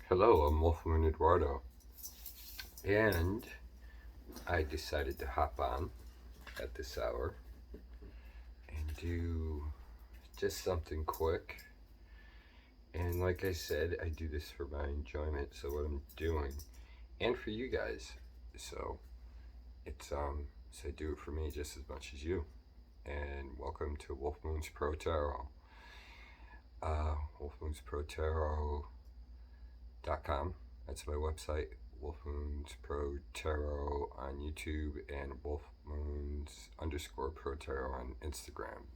Hello, I'm Wolfman Eduardo, and I decided to hop on at this hour and do just something quick. And like I said, I do this for my enjoyment, so what I'm doing, and for you guys. So so I do it for me just as much as you. And welcome to Wolf Moon's Pro Tarot. WolfMoonsProTarot.com. That's my website. Wolf Moons Pro Tarot on YouTube and Wolf Moons _ Pro Tarot on Instagram.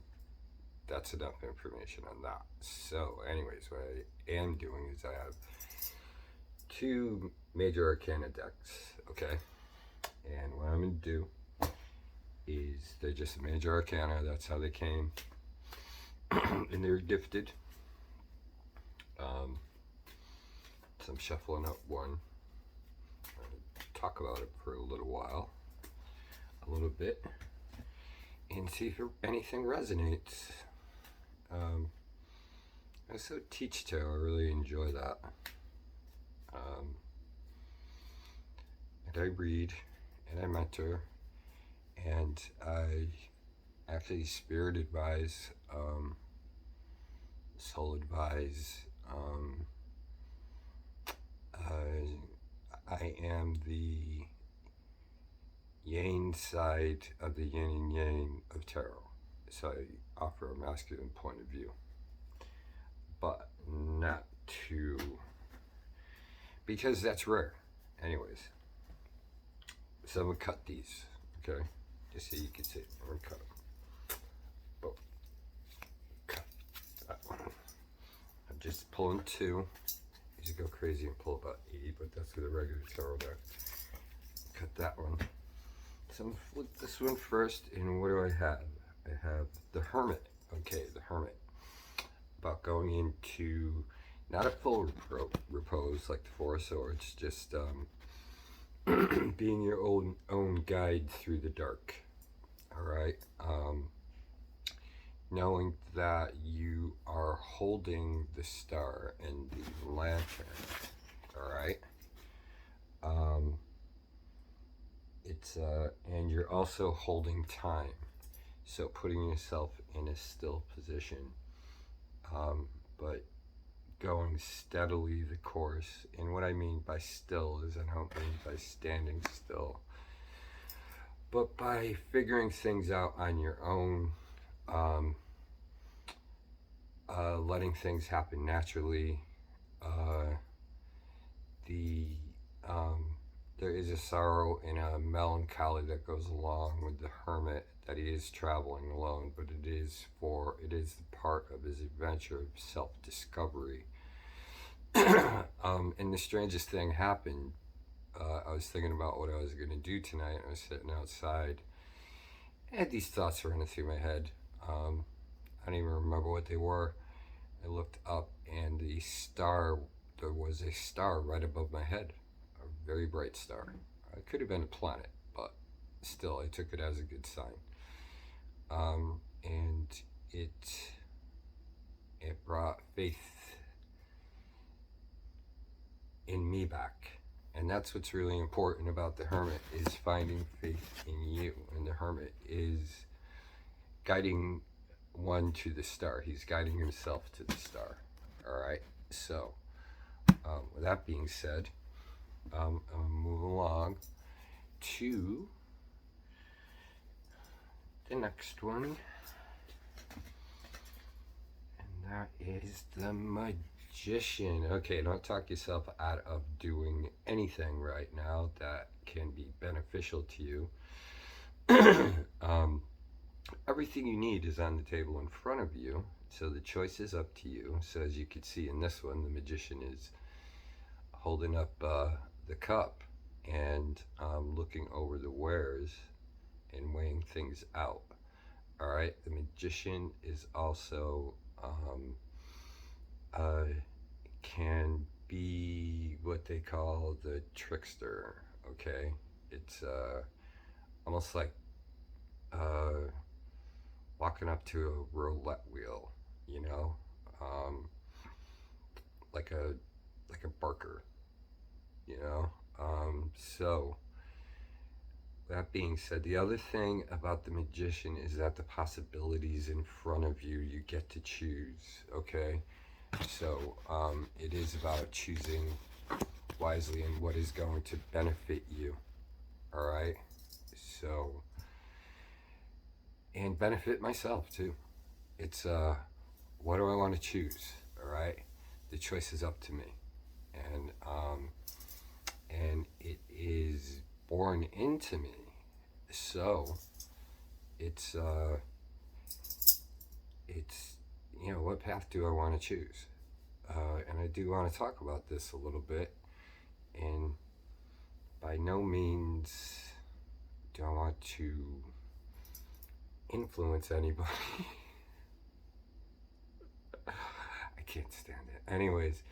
That's enough information on that. So, anyways, what I am doing is I have two major arcana decks, okay? And what I'm going to do is they're just major arcana. That's how they came. And they're gifted. So I'm shuffling up one. Talk about it for a little bit, and see if anything resonates. I also teach tarot. I really enjoy that. And I read, and I mentor, and I actually spirit advise, soul advise. I am the yang side of the yin and yang of tarot. So I offer a masculine point of view, but not to, because that's rare. Anyways, so I'm gonna cut these, okay? Just so you can see. I'm gonna cut them. Boom. Cut that one. I'm just pulling two. I usually go crazy and pull about 80, but that's with a regular tarot deck. Cut that one. So I'm gonna flip this one first, and what do I have? I have the Hermit. Okay, the Hermit. About going into not a full repose like the Four of Swords, just being your own guide through the dark. All right. Knowing that you are holding the star and the lantern. All right. And you're also holding time, so putting yourself in a still position, but going steadily the course. And what I mean by still is, I don't mean by standing still, but by figuring things out on your own, letting things happen naturally. There is a sorrow and a melancholy that goes along with the Hermit, that he is traveling alone, but it is the part of his adventure of self-discovery. And the strangest thing happened. I was thinking about what I was going to do tonight. I was sitting outside. I had these thoughts running through my head. I don't even remember what they were. I looked up, and there was a star right above my head. A very bright star. It could have been a planet, but still, I took it as a good sign. And it brought faith in me back. And that's what's really important about the Hermit, is finding faith in you. And the Hermit is guiding one to the star. He's guiding himself to the star. All right. So, with that being said, I'll move along to the next one, and that is the Magician. Okay, don't talk yourself out of doing anything right now that can be beneficial to you. Everything you need is on the table in front of you, so the choice is up to you. So as you can see in this one, the Magician is holding up the cup and looking over the wares and weighing things out. All right, the Magician is also can be what they call the trickster. Okay, it's almost like walking up to a roulette wheel, you know, like like a barker, you know? So, that being said, the other thing about the magician is that the possibilities in front of you, you get to choose, okay? So, it is about choosing wisely and what is going to benefit you, all right? So, and benefit myself too. It's, what do I want to choose, all right? The choice is up to me. And it is born into me. So it's what path do I want to choose? And I do want to talk about this a little bit. And by no means do I want to influence anybody. I can't stand it. Anyways,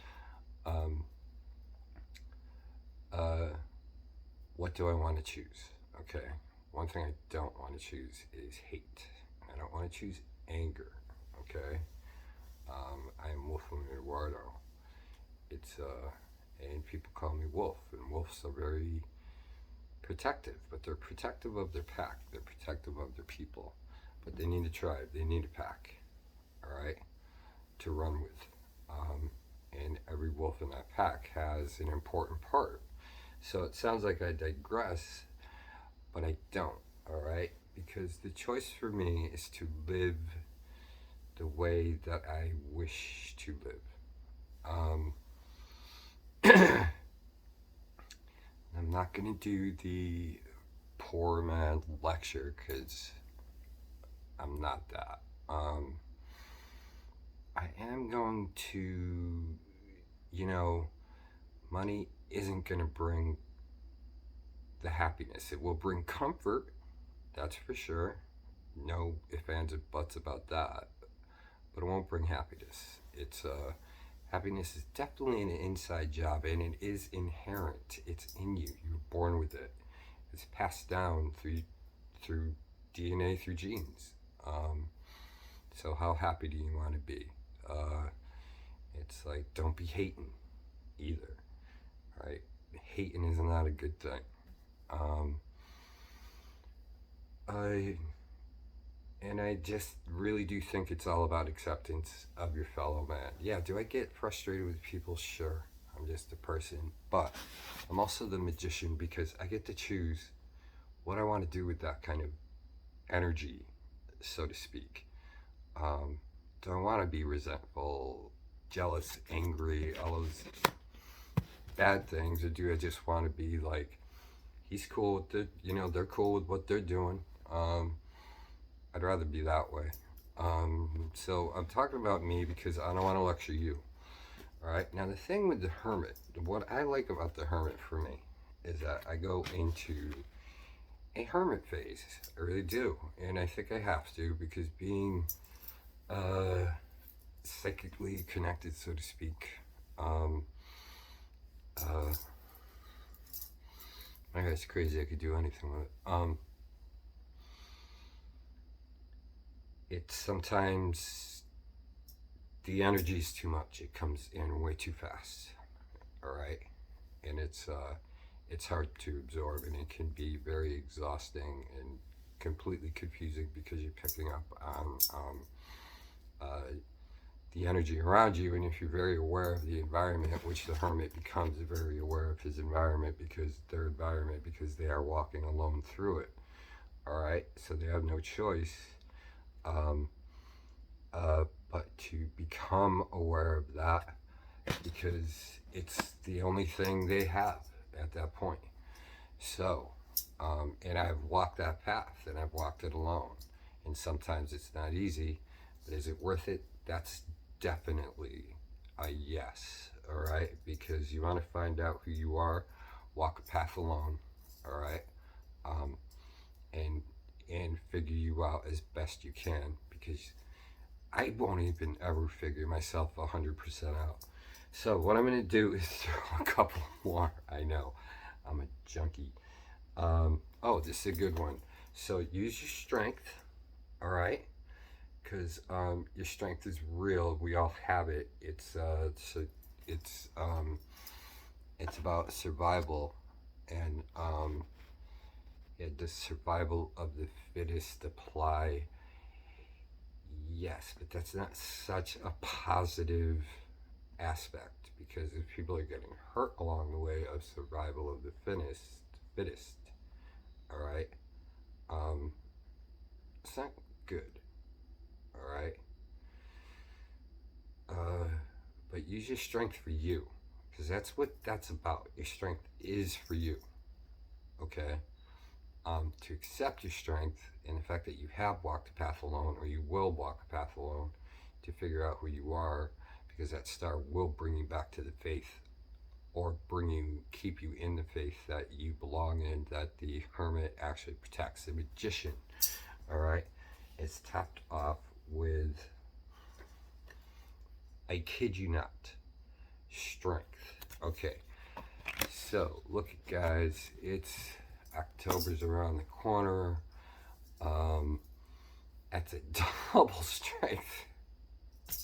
what do I want to choose? Okay. One thing I don't want to choose is hate. I don't want to choose anger. Okay. I am Wolfram Eduardo. It's and people call me Wolf, and wolves are very protective, but they're protective of their pack. They're protective of their people, but they need a tribe. They need a pack. All right, to run with. And every wolf in that pack has an important part. So it sounds like I digress, but I don't, all right? Because the choice for me is to live the way that I wish to live. I'm not going to do the poor man lecture because I'm not that. I am going to, money isn't going to bring the happiness. It will bring comfort, that's for sure. No ifs, ands, or buts about that. But it won't bring happiness. It's happiness is definitely an inside job, and it is inherent. It's in you. You're born with it. It's passed down through DNA, through genes. So how happy do you want to be? It's like, don't be hating either, right? Hating is not a good thing. I just really do think it's all about acceptance of your fellow man. Yeah, do I get frustrated with people? Sure. I'm just a person. But I'm also the magician because I get to choose what I want to do with that kind of energy, so to speak. Do I want to be resentful, jealous, angry, all those bad things? Or do I just want to be like, he's cool with it, they're cool with what they're doing. I'd rather be that way. So I'm talking about me because I don't want to lecture you. All right. Now the thing with the hermit, what I like about the hermit for me is that I go into a hermit phase. I really do, and I think I have to because being psychically connected, so to speak. My guy's crazy. I could do anything with it. It's sometimes the energy is too much. It comes in way too fast. All right, and it's hard to absorb, and it can be very exhausting and completely confusing because you're picking up on the energy around you. And if you're very aware of the environment, which the hermit becomes very aware of his environment because they are walking alone through it. All right, so they have no choice but to become aware of that because it's the only thing they have at that point. So, and I've walked that path and I've walked it alone. And sometimes it's not easy, but is it worth it? That's definitely a yes, all right? Because you want to find out who you are, walk a path alone, all right? And figure you out as best you can because I won't even ever figure myself 100% out. So what I'm going to do is throw a couple more. I know, I'm a junkie. This is a good one. So use your strength, all right? Because your strength is real. We all have it. It's it's about survival, and does survival of the fittest apply? Yes, but that's not such a positive aspect, because if people are getting hurt along the way of survival of the fittest, all right, um, it's not good, all right. But use your strength for you, because that's what that's about. Your strength is for you, okay. To accept your strength and the fact that you have walked the path alone, or you will walk the path alone, to figure out who you are, because that star will bring you back to the faith, or keep you in the faith that you belong in, that the hermit actually protects. The magician, all right, is tapped off with, I kid you not, strength. Okay, so look, guys, it's October's around the corner. That's a double strength.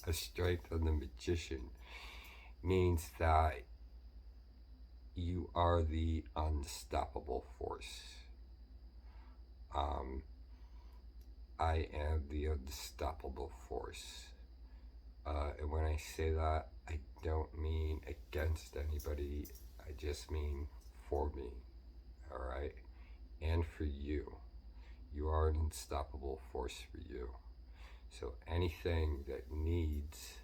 A strength on the magician means that you are the unstoppable force. I am the unstoppable force. And when I say that, I don't mean against anybody. I just mean for me. All right? And for you. You are an unstoppable force for you. So anything that needs,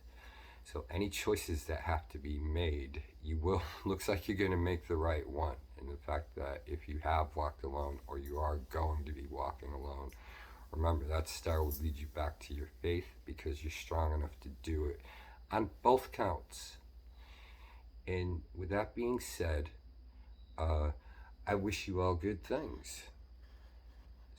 so any choices that have to be made, you will, looks like you're going to make the right one. And the fact that if you have walked alone, or you are going to be walking alone, remember that star will lead you back to your faith, because you're strong enough to do it on both counts. And with that being said, I wish you all good things.